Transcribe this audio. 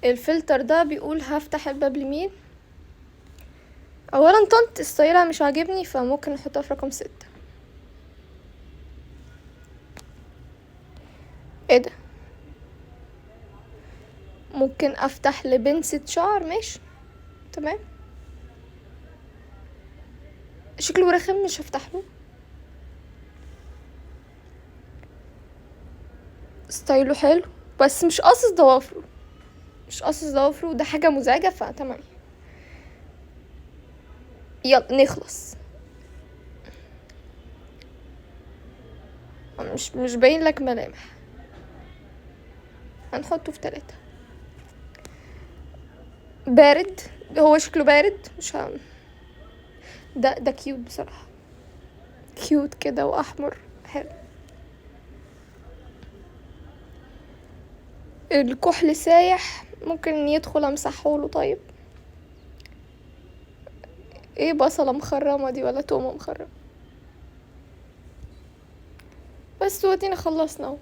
الفلتر ده بيقول هفتح الباب اليمين. اولا طنط ستايلها مش عاجبني، فممكن نحطها في رقم 6. ايه ده؟ ممكن افتح لبنسة شعر، ماشي تمام. شكله رخم، مش هفتح له. ستايله حلو بس مش قاصص ضوافره، مش قاصص ضوافره، ده حاجة مزعجة، فتمام. يلا نخلص. مش باين لك ملامح. هنحطه في 3. بارد، هو شكله بارد، مش ده كيوت بصراحة، كيوت كده واحمر، حلو. الكحل سايح، ممكن يدخل امسحهوله. طيب ايه، بصلة مخرمة دي ولا تومة مخرمة؟ بس ودينا خلصنا اهو.